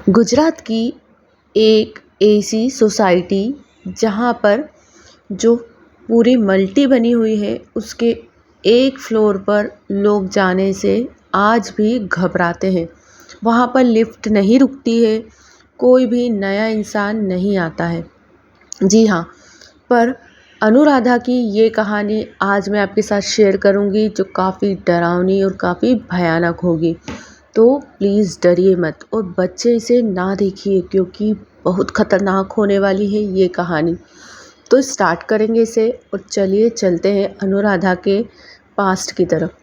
गुजरात की एक ऐसी सोसाइटी जहाँ पर जो पूरी मल्टी बनी हुई है, उसके एक फ्लोर पर लोग जाने से आज भी घबराते हैं। वहाँ पर लिफ्ट नहीं रुकती है, कोई भी नया इंसान नहीं आता है। जी हाँ, पर अनुराधा की ये कहानी आज मैं आपके साथ शेयर करूँगी, जो काफ़ी डरावनी और काफ़ी भयानक होगी। तो प्लीज़ डरिए मत और बच्चे इसे ना देखिए, क्योंकि बहुत ख़तरनाक होने वाली है ये कहानी। तो स्टार्ट करेंगे इसे और चलिए चलते हैं अनुराधा के पास्ट की तरफ।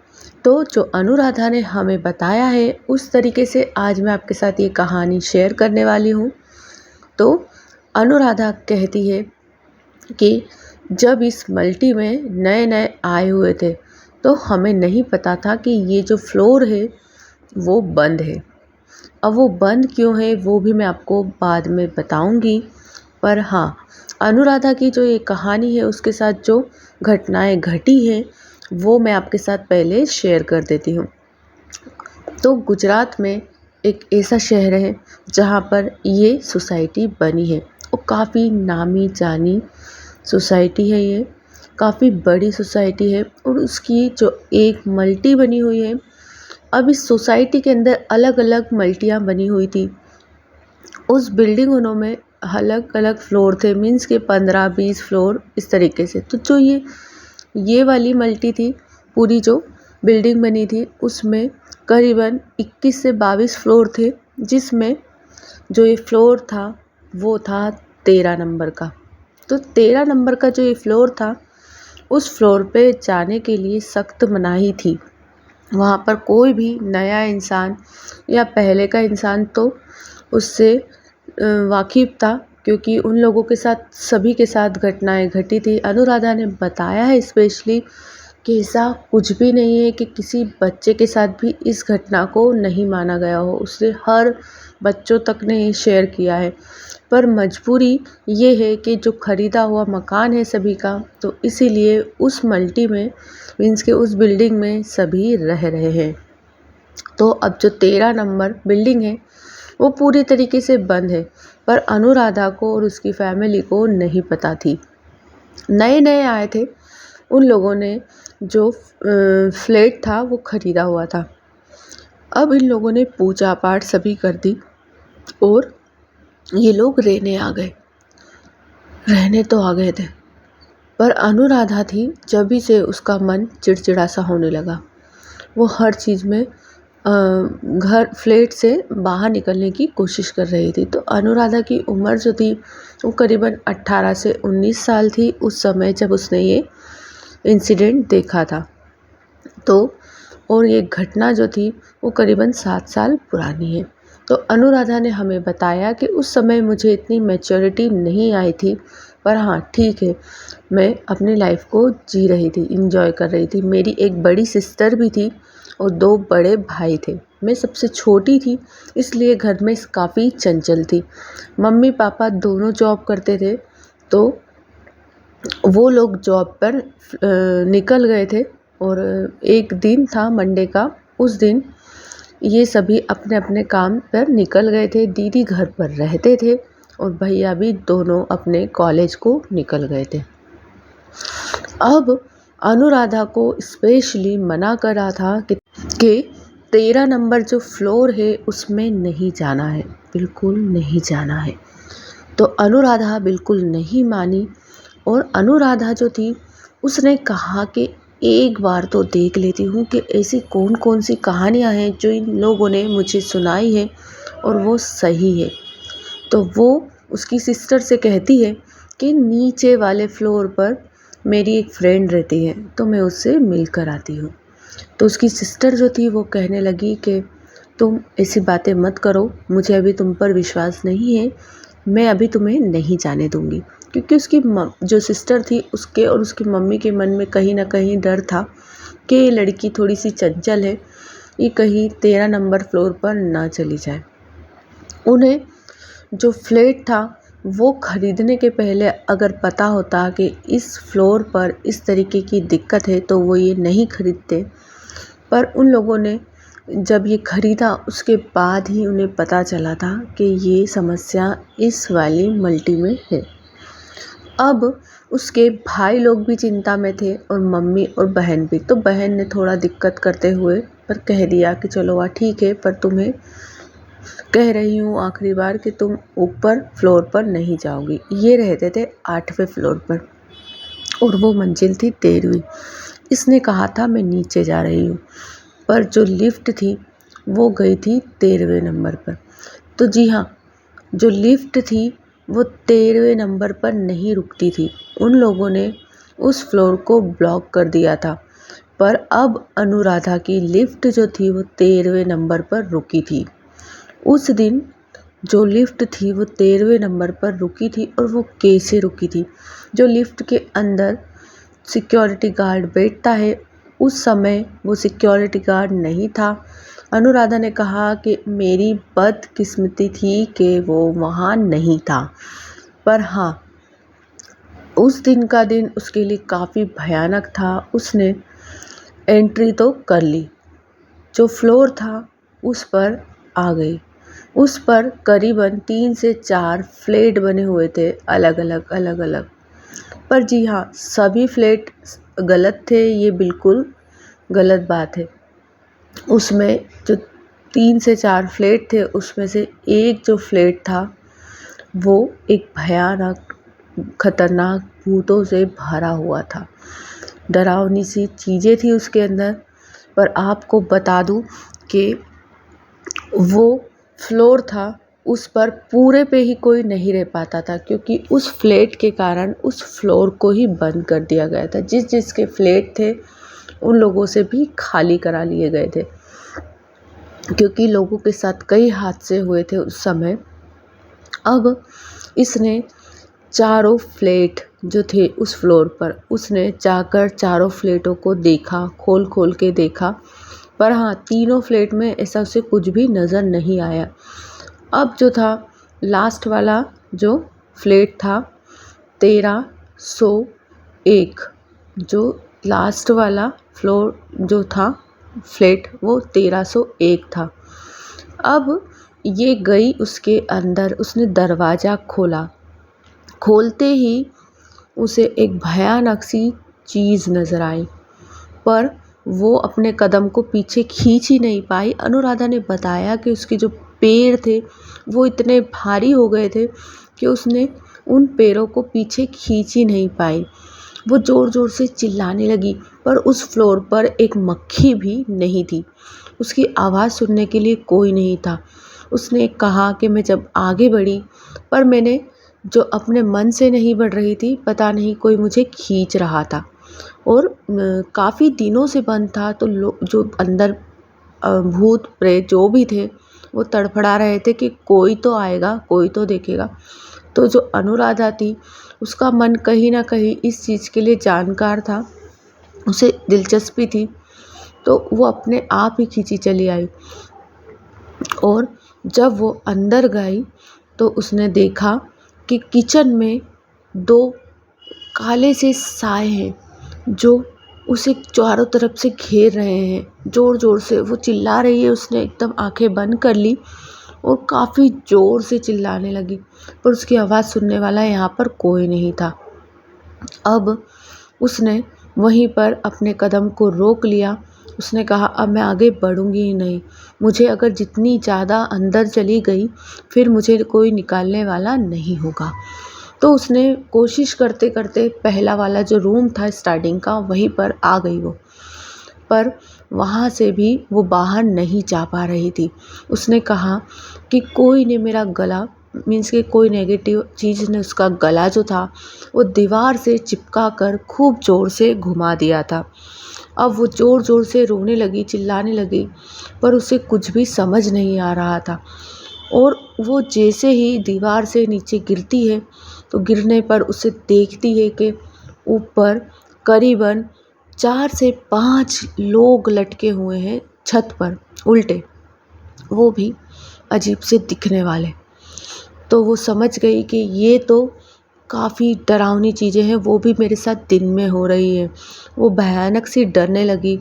तो जो अनुराधा ने हमें बताया है, उस तरीके से आज मैं आपके साथ ये कहानी शेयर करने वाली हूँ। तो अनुराधा कहती है कि जब इस मल्टी में नए नए आए हुए थे, तो हमें नहीं पता था कि ये जो फ्लोर है वो बंद है। अब वो बंद क्यों है वो भी मैं आपको बाद में बताऊंगी। पर हाँ, अनुराधा की जो ये कहानी है उसके साथ जो घटनाएं घटी हैं वो मैं आपके साथ पहले शेयर कर देती हूँ। तो गुजरात में एक ऐसा शहर है जहाँ पर ये सोसाइटी बनी है और काफ़ी नामी जानी सोसाइटी है। ये काफ़ी बड़ी सोसाइटी है और उसकी जो एक मल्टी बनी हुई है। अब इस सोसाइटी के अंदर अलग अलग मल्टियाँ बनी हुई थी। उस बिल्डिंगों में अलग अलग फ्लोर थे, मीन्स के 15-20 फ्लोर इस तरीके से। तो जो ये वाली मल्टी थी, पूरी जो बिल्डिंग बनी थी उसमें करीबन 21 से 22 फ्लोर थे, जिसमें जो ये फ्लोर था वो था 13 नंबर का। तो 13 नंबर का जो ये फ्लोर था, उस फ्लोर पे जाने के लिए सख्त मनाही थी। वहाँ पर कोई भी नया इंसान या पहले का इंसान तो उससे वाकिफ़ था, क्योंकि उन लोगों के साथ सभी के साथ घटनाएं घटी थी। अनुराधा ने बताया है स्पेशली कि ऐसा कुछ भी नहीं है कि किसी बच्चे के साथ भी इस घटना को नहीं माना गया हो। उसने हर बच्चों तक ने शेयर किया है। पर मजबूरी ये है कि जो ख़रीदा हुआ मकान है सभी का, तो इसीलिए उस मल्टी में मीन्स के उस बिल्डिंग में सभी रह रहे हैं। तो अब जो 13 नंबर बिल्डिंग है वो पूरी तरीके से बंद है, पर अनुराधा को और उसकी फैमिली को नहीं पता थी। नए नए आए थे, उन लोगों ने जो फ्लैट था वो ख़रीदा हुआ था। अब इन लोगों ने पूजा पाठ सभी कर दी और ये लोग रहने तो आ गए थे। पर अनुराधा थी, जब ही से उसका मन चिड़चिड़ा सा होने लगा। वो हर चीज़ में घर फ्लैट से बाहर निकलने की कोशिश कर रही थी। तो अनुराधा की उम्र जो थी वो करीबन 18 से 19 साल थी उस समय जब उसने ये इंसिडेंट देखा था। तो और ये घटना जो थी वो करीबन 7 साल पुरानी है। तो अनुराधा ने हमें बताया कि उस समय मुझे इतनी मैच्योरिटी नहीं आई थी, पर हाँ ठीक है, मैं अपनी लाइफ को जी रही थी, इंजॉय कर रही थी। मेरी एक बड़ी सिस्टर भी थी और 2 बड़े भाई थे। मैं सबसे छोटी थी, इसलिए घर में काफ़ी चंचल थी। मम्मी पापा दोनों जॉब करते थे, तो वो लोग जॉब पर निकल गए थे और एक दिन था मंडे का। उस दिन ये सभी अपने अपने काम पर निकल गए थे। दीदी घर पर रहते थे और भैया भी दोनों अपने कॉलेज को निकल गए थे। अब अनुराधा को स्पेशली मना करा था कि 13 नंबर जो फ्लोर है उसमें नहीं जाना है, बिल्कुल नहीं जाना है। तो अनुराधा बिल्कुल नहीं मानी और अनुराधा जो थी उसने कहा कि एक बार तो देख लेती हूँ कि ऐसी कौन कौन सी कहानियाँ हैं जो इन लोगों ने मुझे सुनाई है और वो सही है। तो वो उसकी सिस्टर से कहती है कि नीचे वाले फ्लोर पर मेरी एक फ्रेंड रहती है, तो मैं उससे मिल कर आती हूँ। तो उसकी सिस्टर जो थी वो कहने लगी कि तुम ऐसी बातें मत करो, मुझे अभी तुम पर विश्वास नहीं है, मैं अभी तुम्हें नहीं जाने दूँगी। क्योंकि उसकी जो सिस्टर थी उसके और उसकी मम्मी के मन में कहीं ना कहीं डर था कि ये लड़की थोड़ी सी चंचल है, ये कहीं 13 नंबर फ्लोर पर ना चली जाए। उन्हें जो फ्लैट था वो ख़रीदने के पहले अगर पता होता कि इस फ्लोर पर इस तरीके की दिक्कत है तो वो ये नहीं खरीदते। पर उन लोगों ने जब ये खरीदा उसके बाद ही उन्हें पता चला था कि ये समस्या इस वाली मल्टी में है। अब उसके भाई लोग भी चिंता में थे और मम्मी और बहन भी। तो बहन ने थोड़ा दिक्कत करते हुए पर कह दिया कि चलो वह ठीक है, पर तुम्हें कह रही हूँ आखिरी बार कि तुम ऊपर फ्लोर पर नहीं जाओगी। ये रहते थे 8वें फ्लोर पर और वो मंजिल थी 13वीं। इसने कहा था मैं नीचे जा रही हूँ, पर जो लिफ्ट थी वो गई थी 13वें नंबर पर। तो जी हाँ, जो लिफ्ट थी वो 13वें नंबर पर नहीं रुकती थी। उन लोगों ने उस फ्लोर को ब्लॉक कर दिया था, पर अब अनुराधा की लिफ्ट जो थी वो 13वें नंबर पर रुकी थी। उस दिन जो लिफ्ट थी वो 13वें नंबर पर रुकी थी। और वो कैसे रुकी थी? जो लिफ्ट के अंदर सिक्योरिटी गार्ड बैठता है, उस समय वो सिक्योरिटी गार्ड नहीं था। अनुराधा ने कहा कि मेरी बदकिस्मती थी कि वो वहाँ नहीं था। पर हाँ, उस दिन का दिन उसके लिए काफ़ी भयानक था। उसने एंट्री तो कर ली, जो फ्लोर था उस पर आ गई। उस पर करीबन 3 से 4 फ्लैट बने हुए थे, अलग अलग। पर जी हाँ, सभी फ्लैट गलत थे, ये बिल्कुल गलत बात है। उसमें जो 3 से 4 फ्लैट थे उसमें से एक जो फ्लैट था वो एक भयानक खतरनाक भूतों से भरा हुआ था। डरावनी सी चीज़ें थी उसके अंदर। पर आपको बता दूं कि वो फ्लोर था, उस पर पूरे पे ही कोई नहीं रह पाता था, क्योंकि उस फ्लैट के कारण उस फ्लोर को ही बंद कर दिया गया था। जिसके फ्लैट थे उन लोगों से भी खाली करा लिए गए थे, क्योंकि लोगों के साथ कई हादसे हुए थे उस समय। अब इसने चारों फ्लैट जो थे उस फ्लोर पर, उसने जाकर चारों फ्लैटों को देखा, खोल खोल के देखा। पर हाँ, तीनों फ्लैट में ऐसा उसे कुछ भी नज़र नहीं आया। अब जो था लास्ट वाला जो फ्लैट था 1301, जो लास्ट वाला फ्लोर जो था फ्लैट वो 1301 था। अब ये गई उसके अंदर, उसने दरवाज़ा खोला। खोलते ही उसे एक भयानक सी चीज़ नज़र आई, पर वो अपने कदम को पीछे खींच ही नहीं पाई। अनुराधा ने बताया कि उसके जो पैर थे वो इतने भारी हो गए थे कि उसने उन पैरों को पीछे खींच ही नहीं पाई। वो ज़ोर ज़ोर से चिल्लाने लगी, पर उस फ्लोर पर एक मक्खी भी नहीं थी। उसकी आवाज़ सुनने के लिए कोई नहीं था। उसने कहा कि मैं जब आगे बढ़ी, पर मैंने जो अपने मन से नहीं बढ़ रही थी, पता नहीं कोई मुझे खींच रहा था। और काफ़ी दिनों से बंद था, तो जो अंदर भूत प्रेत जो भी थे वो तड़फड़ा रहे थे कि कोई तो आएगा, कोई तो देखेगा। तो जो अनुराधा थी उसका मन कहीं ना कहीं इस चीज़ के लिए जानकार था, उसे दिलचस्पी थी, तो वो अपने आप ही खींची चली आई। और जब वो अंदर गई तो उसने देखा कि किचन में 2 काले से साए हैं जो उसे चारों तरफ से घेर रहे हैं। ज़ोर ज़ोर से वो चिल्ला रही है। उसने एकदम आंखें बंद कर ली और काफ़ी ज़ोर से चिल्लाने लगी, पर उसकी आवाज़ सुनने वाला यहाँ पर कोई नहीं था। अब उसने वहीं पर अपने कदम को रोक लिया। उसने कहा अब मैं आगे बढ़ूंगी ही नहीं। मुझे अगर जितनी ज़्यादा अंदर चली गई फिर मुझे कोई निकालने वाला नहीं होगा। तो उसने कोशिश करते करते पहला वाला जो रूम था स्टार्टिंग का, वहीं पर आ गई वो, पर वहाँ से भी वो बाहर नहीं जा पा रही थी। उसने कहा कि कोई ने मेरा गला, मीन्स कि कोई नेगेटिव चीज़ ने उसका गला जो था वो दीवार से चिपका कर खूब ज़ोर से घुमा दिया था। अब वो ज़ोर ज़ोर से रोने लगी, चिल्लाने लगी, पर उसे कुछ भी समझ नहीं आ रहा था। और वो जैसे ही दीवार से नीचे गिरती है तो गिरने पर उसे देखती है कि ऊपर करीबन 4 से 5 लोग लटके हुए हैं छत पर उल्टे, वो भी अजीब से दिखने वाले। तो वो समझ गई कि ये तो काफ़ी डरावनी चीज़ें हैं वो भी मेरे साथ दिन में हो रही हैं। वो भयानक सी डरने लगी,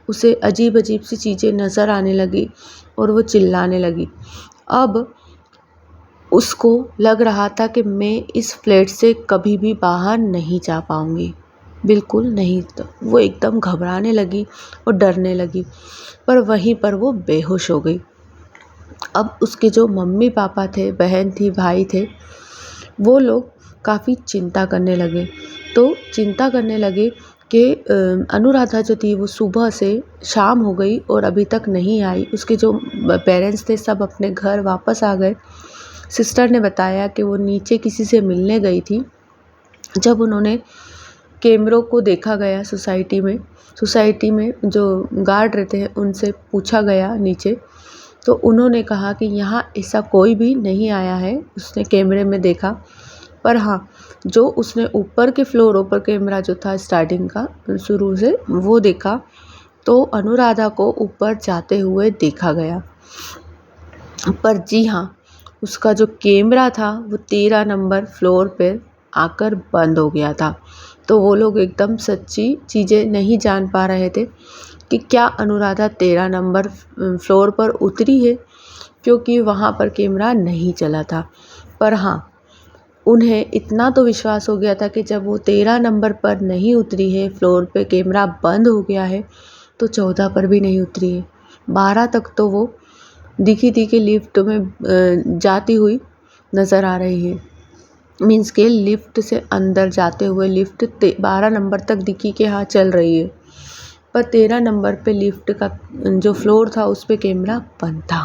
उसे अजीब-अजीब सी चीज़ें नज़र आने लगी और वो चिल्लाने लगी। अब उसको लग रहा था कि मैं इस फ्लैट से कभी भी बाहर नहीं जा पाऊँगी, बिल्कुल नहीं। तो वो एकदम घबराने लगी और डरने लगी, पर वहीं पर वो बेहोश हो गई। अब उसके जो मम्मी-पापा थे, बहन थी, भाई थे, वो लोग काफ़ी चिंता करने लगे। तो चिंता करने लगे कि अनुराधा जो थी वो सुबह से शाम हो गई और अभी तक नहीं आई। उसके जो पेरेंट्स थे सब अपने घर वापस आ गए। सिस्टर ने बताया कि वो नीचे किसी से मिलने गई थी। जब उन्होंने कैमरों को देखा गया सोसाइटी में जो गार्ड रहते हैं उनसे पूछा गया नीचे, तो उन्होंने कहा कि यहाँ ऐसा कोई भी नहीं आया है। उसने कैमरे में देखा, पर हाँ, जो उसने ऊपर के फ्लोरों पर कैमरा जो था स्टार्टिंग का शुरू से वो देखा, तो अनुराधा को ऊपर जाते हुए देखा गया। पर जी हाँ, उसका जो कैमरा था वो 13 नंबर फ्लोर पे आकर बंद हो गया था। तो वो लोग एकदम सच्ची चीज़ें नहीं जान पा रहे थे कि क्या अनुराधा 13 नंबर फ्लोर पर उतरी है, क्योंकि वहाँ पर कैमरा नहीं चला था। पर हाँ, उन्हें इतना तो विश्वास हो गया था कि जब वो 13 नंबर पर नहीं उतरी है, फ्लोर पे कैमरा बंद हो गया है, तो 14 पर भी नहीं उतरी है। 12 तक तो वो दिखी थी कि लिफ्ट में जाती हुई नज़र आ रही है। मीन्स के लिफ्ट से अंदर जाते हुए लिफ्ट 12 नंबर तक दिखी कि हाँ चल रही है, पर 13 नंबर पे लिफ्ट का जो फ्लोर था उस पे कैमरा बंद था।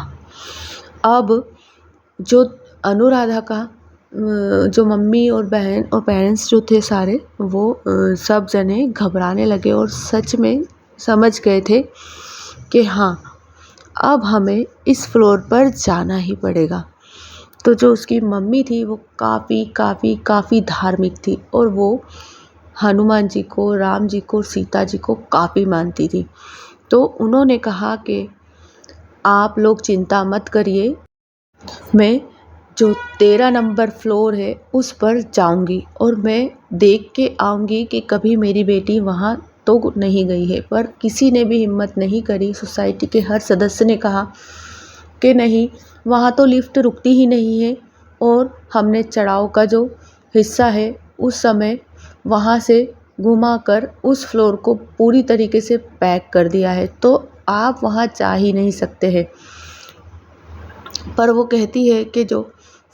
अब जो अनुराधा का जो मम्मी और बहन और पेरेंट्स जो थे सारे, वो सब जने घबराने लगे और सच में समझ गए थे कि हाँ, अब हमें इस फ्लोर पर जाना ही पड़ेगा। तो जो उसकी मम्मी थी वो काफ़ी धार्मिक थी और वो हनुमान जी को, राम जी को, सीता जी को काफ़ी मानती थी। तो उन्होंने कहा कि आप लोग चिंता मत करिए, मैं जो 13 नंबर फ्लोर है उस पर जाऊंगी और मैं देख के आऊंगी कि कभी मेरी बेटी वहाँ तो नहीं गई है। पर किसी ने भी हिम्मत नहीं करी। सोसाइटी के हर सदस्य ने कहा कि नहीं, वहाँ तो लिफ्ट रुकती ही नहीं है और हमने चढ़ाव का जो हिस्सा है उस समय वहाँ से घुमाकर उस फ्लोर को पूरी तरीके से पैक कर दिया है, तो आप वहाँ जा ही नहीं सकते हैं। पर वो कहती है कि जो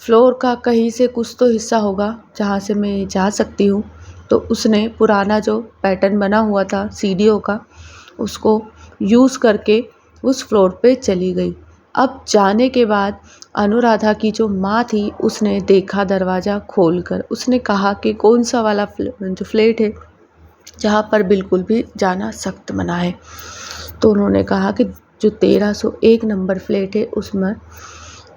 फ्लोर का कहीं से कुछ तो हिस्सा होगा जहाँ से मैं जा सकती हूँ। तो उसने पुराना जो पैटर्न बना हुआ था सीढ़ियों का, उसको यूज़ करके उस फ्लोर पे चली गई। अब जाने के बाद अनुराधा की जो माँ थी उसने देखा दरवाज़ा खोलकर। उसने कहा कि कौन सा वाला जो फ्लैट है जहाँ पर बिल्कुल भी जाना सख्त मना है। तो उन्होंने कहा कि जो 1301 नंबर फ्लैट है उसमें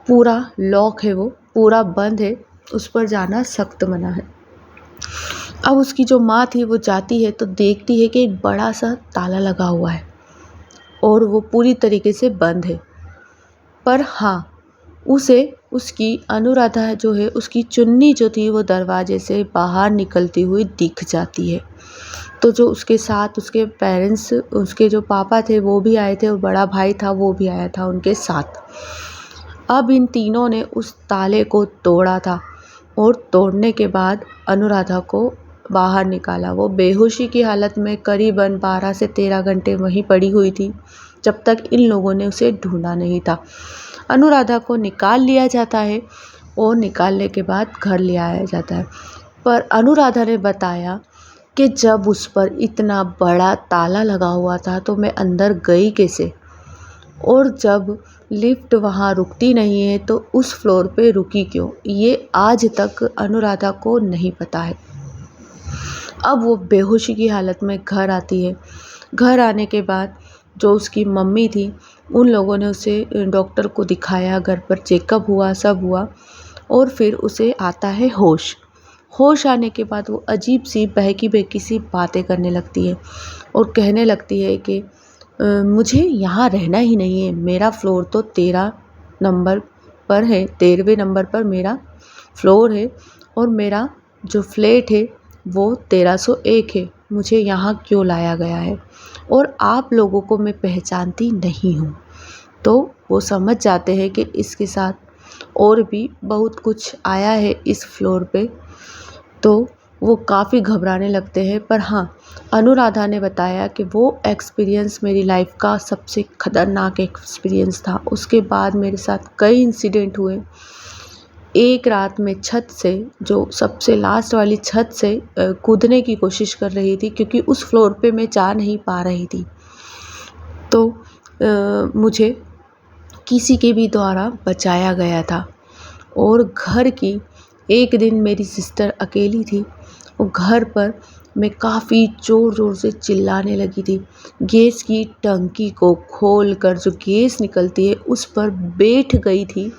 पूरा लॉक है, वो पूरा बंद है, उस पर जाना सख्त मना है। अब उसकी जो माँ थी वो जाती है तो देखती है कि एक बड़ा सा ताला लगा हुआ है और वो पूरी तरीके से बंद है। पर हाँ, उसे उसकी अनुराधा जो है उसकी चुन्नी जो थी वो दरवाजे से बाहर निकलती हुई दिख जाती है। तो जो उसके साथ उसके पेरेंट्स, उसके जो पापा थे वो भी आए थे और बड़ा भाई था वो भी आया था उनके साथ। अब इन तीनों ने उस ताले को तोड़ा था और तोड़ने के बाद अनुराधा को बाहर निकाला। वो बेहोशी की हालत में करीबन 12 से 13 घंटे वहीं पड़ी हुई थी जब तक इन लोगों ने उसे ढूंढा नहीं था। अनुराधा को निकाल लिया जाता है और निकालने के बाद घर ले आया जाता है। पर अनुराधा ने बताया कि जब उस पर इतना बड़ा ताला लगा हुआ था तो मैं अंदर गई कैसे, और जब लिफ्ट वहाँ रुकती नहीं है तो उस फ्लोर पे रुकी क्यों, ये आज तक अनुराधा को नहीं पता है। अब वो बेहोशी की हालत में घर आती है। घर आने के बाद जो उसकी मम्मी थी उन लोगों ने उसे डॉक्टर को दिखाया, घर पर चेकअप हुआ, सब हुआ और फिर उसे आता है होश। होश आने के बाद वो अजीब सी बहकी बहकी सी बातें करने लगती है और कहने लगती है कि मुझे यहाँ रहना ही नहीं है, मेरा फ्लोर तो 13 नंबर पर है, 13वें नंबर पर मेरा फ्लोर है और मेरा जो फ्लैट है वो 1301 है, मुझे यहाँ क्यों लाया गया है और आप लोगों को मैं पहचानती नहीं हूँ। तो वो समझ जाते हैं कि इसके साथ और भी बहुत कुछ आया है इस फ्लोर पे, तो वो काफ़ी घबराने लगते हैं। पर हाँ, अनुराधा ने बताया कि वो एक्सपीरियंस मेरी लाइफ का सबसे ख़तरनाक एक्सपीरियंस था। उसके बाद मेरे साथ कई इंसिडेंट हुए। एक रात में छत से, जो सबसे लास्ट वाली छत से कूदने की कोशिश कर रही थी, क्योंकि उस फ्लोर पे मैं जा नहीं पा रही थी। तो मुझे किसी के भी द्वारा बचाया गया था। और घर की, एक दिन मेरी सिस्टर अकेली थी और घर पर मैं काफ़ी ज़ोर ज़ोर से चिल्लाने लगी थी। गैस की टंकी को खोलकर जो गैस निकलती है उस पर बैठ गई थी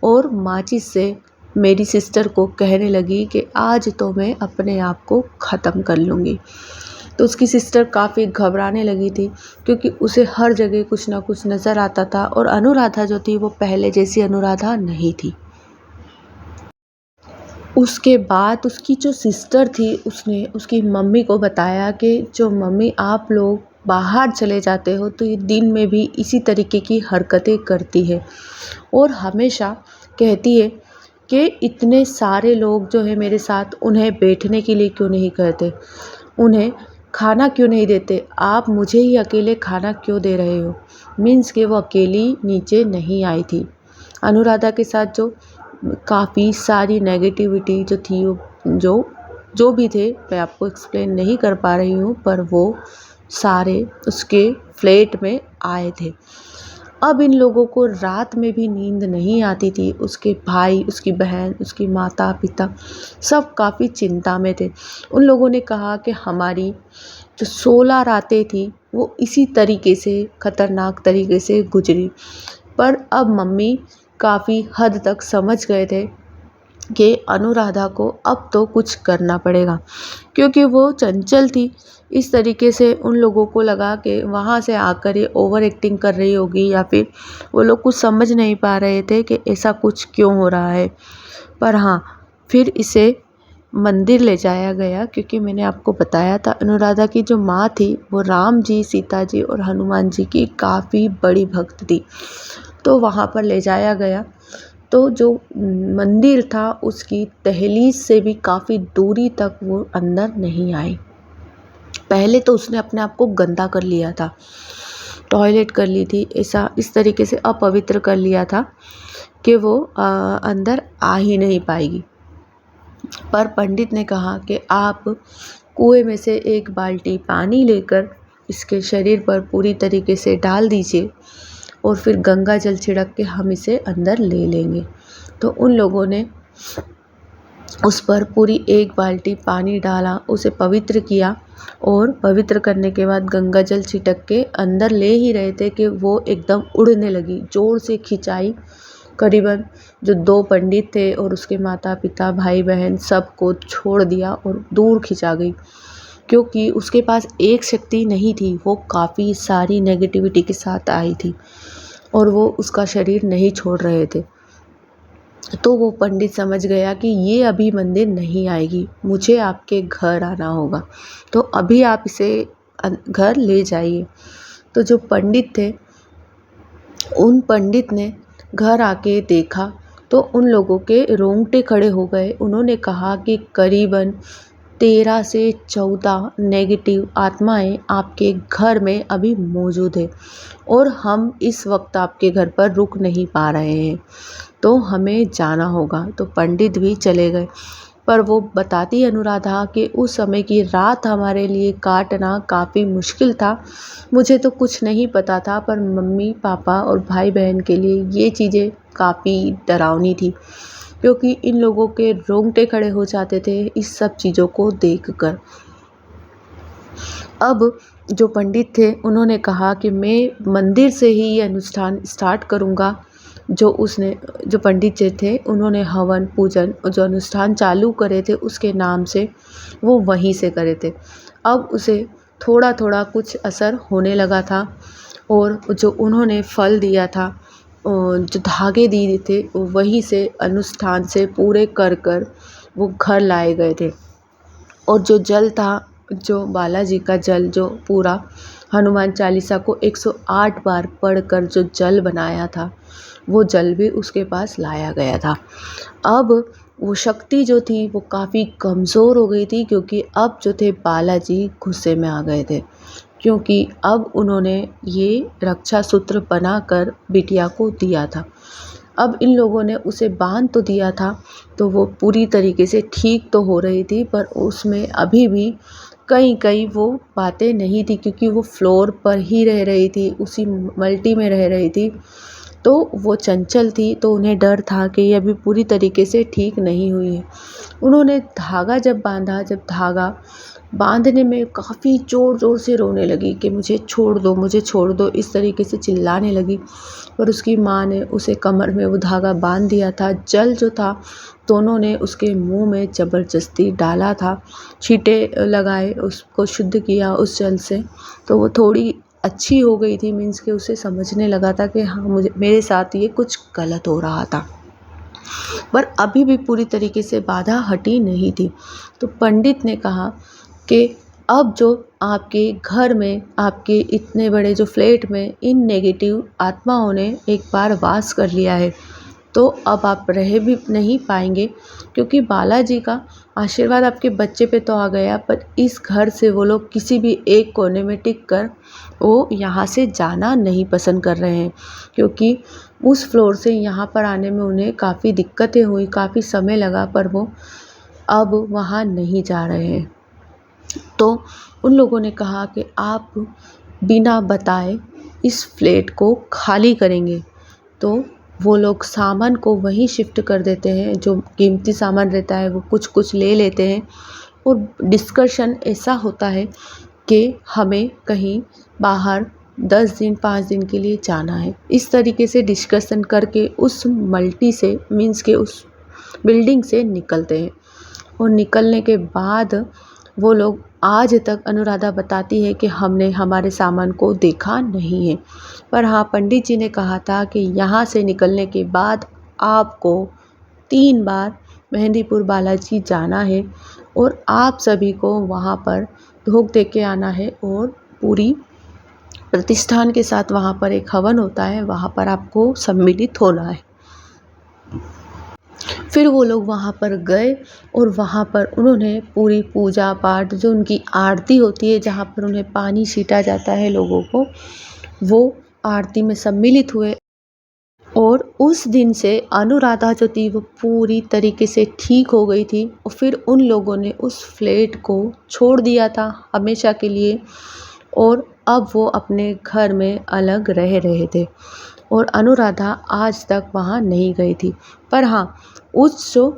और माचिस से मेरी सिस्टर को कहने लगी कि आज तो मैं अपने आप को ख़त्म कर लूँगी। तो उसकी सिस्टर काफ़ी घबराने लगी थी, क्योंकि उसे हर जगह कुछ ना कुछ नज़र आता था और अनुराधा जो थी वो पहले जैसी अनुराधा नहीं थी। उसके बाद उसकी जो सिस्टर थी उसने उसकी मम्मी को बताया कि जो मम्मी आप लोग बाहर चले जाते हो तो ये दिन में भी इसी तरीके की हरकतें करती है और हमेशा कहती है कि इतने सारे लोग जो है मेरे साथ, उन्हें बैठने के लिए क्यों नहीं कहते, उन्हें खाना क्यों नहीं देते, आप मुझे ही अकेले खाना क्यों दे रहे हो। मीन्स कि वो अकेली नीचे नहीं आई थी। अनुराधा के साथ जो काफ़ी सारी नेगेटिविटी जो थी, जो जो भी थे, मैं आपको एक्सप्लेन नहीं कर पा रही हूँ, पर वो सारे उसके फ्लैट में आए थे। अब इन लोगों को रात में भी नींद नहीं आती थी। उसके भाई, उसकी बहन, उसकी माता पिता सब काफ़ी चिंता में थे। उन लोगों ने कहा कि हमारी जो 16 रातें थी वो इसी तरीके से, ख़तरनाक तरीके से गुजरी। पर अब मम्मी काफ़ी हद तक समझ गए थे कि अनुराधा को अब तो कुछ करना पड़ेगा, क्योंकि वो चंचल थी। इस तरीके से उन लोगों को लगा कि वहाँ से आकर ये ओवर एक्टिंग कर रही होगी, या फिर वो लोग कुछ समझ नहीं पा रहे थे कि ऐसा कुछ क्यों हो रहा है। पर हाँ, फिर इसे मंदिर ले जाया गया, क्योंकि मैंने आपको बताया था अनुराधा की जो माँ थी वो राम जी, सीता जी और हनुमान जी की काफ़ी बड़ी भक्त थी। तो वहाँ पर ले जाया गया। तो जो मंदिर था उसकी दहलीज से भी काफ़ी दूरी तक वो अंदर नहीं आई। पहले तो उसने अपने आप को गंदा कर लिया था, टॉयलेट कर ली थी, ऐसा इस तरीके से अपवित्र कर लिया था कि वो अंदर आ ही नहीं पाएगी। पर पंडित ने कहा कि आप कुएं में से एक बाल्टी पानी लेकर इसके शरीर पर पूरी तरीके से डाल दीजिए और फिर गंगा जल छिड़क के हम इसे अंदर ले लेंगे। तो उन लोगों ने उस पर पूरी एक बाल्टी पानी डाला, उसे पवित्र किया और पवित्र करने के बाद गंगा जल छिटक के अंदर ले ही रहे थे कि वो एकदम उड़ने लगी, ज़ोर से खिंचाई। करीबन जो 2 पंडित थे और उसके माता पिता, भाई बहन सबको छोड़ दिया और दूर खिंचा गई, क्योंकि उसके पास एक शक्ति नहीं थी, वो काफ़ी सारी नेगेटिविटी के साथ आई थी और वो उसका शरीर नहीं छोड़ रहे थे। तो वो पंडित समझ गया कि ये अभी मंदिर नहीं आएगी, मुझे आपके घर आना होगा, तो अभी आप इसे घर ले जाइए। तो जो पंडित थे, उन पंडित ने घर आके देखा तो उन लोगों के रोंगटे खड़े हो गए। उन्होंने कहा कि करीबन 13 से 14 नेगेटिव आत्माएं आपके घर में अभी मौजूद है और हम इस वक्त आपके घर पर रुक नहीं पा रहे हैं, तो हमें जाना होगा। तो पंडित भी चले गए। पर वो बताती अनुराधा कि उस समय की रात हमारे लिए काटना काफ़ी मुश्किल था। मुझे तो कुछ नहीं पता था, पर मम्मी पापा और भाई बहन के लिए ये चीज़ें काफ़ी डरावनी थी, क्योंकि इन लोगों के रोंगटे खड़े हो जाते थे इस सब चीज़ों को देखकर। अब जो पंडित थे उन्होंने कहा कि मैं मंदिर से ही ये अनुष्ठान स्टार्ट करूँगा। जो पंडित जी थे उन्होंने हवन पूजन और जो अनुष्ठान चालू करे थे उसके नाम से वो वहीं से करे थे। अब उसे थोड़ा थोड़ा कुछ असर होने लगा था और जो उन्होंने फल दिया था, जो धागे दिए थे, वहीं से अनुष्ठान से पूरे कर वो घर लाए गए थे। और जो जल था, जो बालाजी का जल, जो पूरा हनुमान चालीसा को 108 बार पढ़कर जो जल बनाया था, वो जल भी उसके पास लाया गया था। अब वो शक्ति जो थी वो काफ़ी कमज़ोर हो गई थी, क्योंकि अब जो थे बालाजी गुस्से में आ गए थे, क्योंकि अब उन्होंने ये रक्षा सूत्र बनाकर बिटिया को दिया था। अब इन लोगों ने उसे बांध तो दिया था, तो वो पूरी तरीके से ठीक तो हो रही थी, पर उसमें अभी भी कहीं-कहीं वो बातें नहीं थी, क्योंकि वो फ्लोर पर ही रह रही थी, उसी मल्टी में रह रही थी, तो वो चंचल थी, तो उन्हें डर था कि ये अभी पूरी तरीके से ठीक नहीं हुई है। उन्होंने धागा जब बांधा, जब धागा बांधने में काफ़ी ज़ोर-ज़ोर से रोने लगी कि मुझे छोड़ दो, मुझे छोड़ दो, इस तरीके से चिल्लाने लगी। पर उसकी माँ ने उसे कमर में वो धागा बांध दिया था। जल जो था, दोनों ने उसके मुँह में ज़बरदस्ती डाला था, छींटे लगाए, उसको शुद्ध किया उस जल से, तो वो थोड़ी अच्छी हो गई थी। मीन्स कि उसे समझने लगा था कि हाँ, मुझे मेरे साथ ये कुछ गलत हो रहा था, पर अभी भी पूरी तरीके से बाधा हटी नहीं थी। तो पंडित ने कहा कि अब जो आपके घर में, आपके इतने बड़े जो फ्लैट में इन नेगेटिव आत्माओं ने एक बार वास कर लिया है, तो अब आप रह भी नहीं पाएंगे, क्योंकि बालाजी का आशीर्वाद आपके बच्चे पे तो आ गया, पर इस घर से वो लोग किसी भी एक कोने में टिक कर वो यहाँ से जाना नहीं पसंद कर रहे हैं, क्योंकि उस फ्लोर से यहाँ पर आने में उन्हें काफ़ी दिक्कतें हुई, काफ़ी समय लगा, पर वो अब वहाँ नहीं जा रहे हैं। तो उन लोगों ने कहा कि आप बिना बताए इस फ्लैट को खाली करेंगे, तो वो लोग सामान को वहीं शिफ्ट कर देते हैं, जो कीमती सामान रहता है वो कुछ कुछ ले लेते हैं, और डिस्कशन ऐसा होता है कि हमें कहीं बाहर 10 दिन 5 दिन के लिए जाना है। इस तरीके से डिस्कशन करके उस मल्टी से, मीन्स के उस बिल्डिंग से निकलते हैं। और निकलने के बाद वो लोग, आज तक अनुराधा बताती है कि हमने हमारे सामान को देखा नहीं है, पर हाँ, पंडित जी ने कहा था कि यहाँ से निकलने के बाद आपको 3 बार मेहंदीपुर बालाजी जाना है, और आप सभी को वहाँ पर भोग दे के आना है, और पूरी प्रतिष्ठान के साथ वहाँ पर एक हवन होता है, वहाँ पर आपको सम्मिलित होना है। फिर वो लोग वहाँ पर गए, और वहाँ पर उन्होंने पूरी पूजा पाठ, जो उनकी आरती होती है, जहाँ पर उन्हें पानी छीटा जाता है लोगों को, वो आरती में सम्मिलित हुए। और उस दिन से अनुराधा जो थी वो पूरी तरीके से ठीक हो गई थी, और फिर उन लोगों ने उस फ्लैट को छोड़ दिया था हमेशा के लिए, और अब वो अपने घर में अलग रह रहे थे, और अनुराधा आज तक वहाँ नहीं गई थी। पर हाँ, उस जो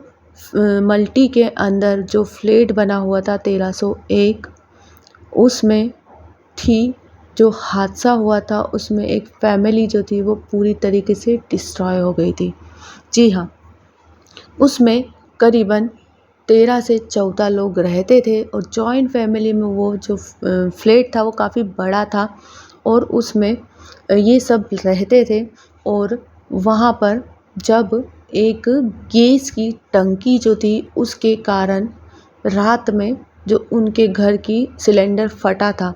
मल्टी के अंदर जो फ्लैट बना हुआ था 1301, उसमें थी, जो हादसा हुआ था उसमें एक फैमिली जो थी वो पूरी तरीके से डिस्ट्रॉय हो गई थी। जी हाँ, उसमें करीबन 13 से 14 लोग रहते थे, और जॉइंट फैमिली में वो जो फ्लैट था वो काफ़ी बड़ा था, और उसमें ये सब रहते थे। और वहाँ पर जब एक गैस की टंकी जो थी, उसके कारण रात में जो उनके घर की सिलेंडर फटा था,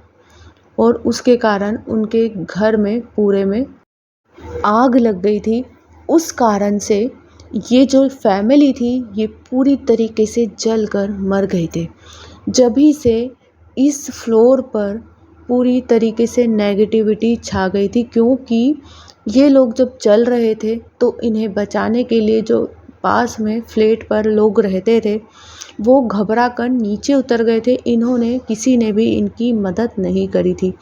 और उसके कारण उनके घर में पूरे में आग लग गई थी। उस कारण से ये जो फैमिली थी ये पूरी तरीके से जलकर मर गए थे। जभी से इस फ्लोर पर पूरी तरीके से नेगेटिविटी छा गई थी, क्योंकि ये लोग जब चल रहे थे तो इन्हें बचाने के लिए जो पास में फ्लैट पर लोग रहते थे वो घबरा कर नीचे उतर गए थे। इन्होंने, किसी ने भी इनकी मदद नहीं करी थी।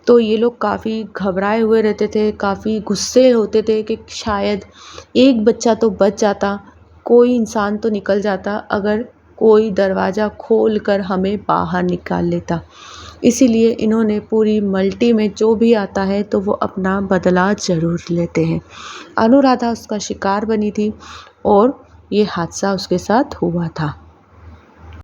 तो ये लोग काफ़ी घबराए हुए रहते थे, काफ़ी गुस्से होते थे कि शायद एक बच्चा तो बच जाता, कोई इंसान तो निकल जाता, अगर कोई दरवाज़ा खोल कर हमें बाहर निकाल लेता। इसीलिए इन्होंने पूरी मल्टी में जो भी आता है तो वो अपना बदला ज़रूर लेते हैं। अनुराधा उसका शिकार बनी थी, और ये हादसा उसके साथ हुआ था।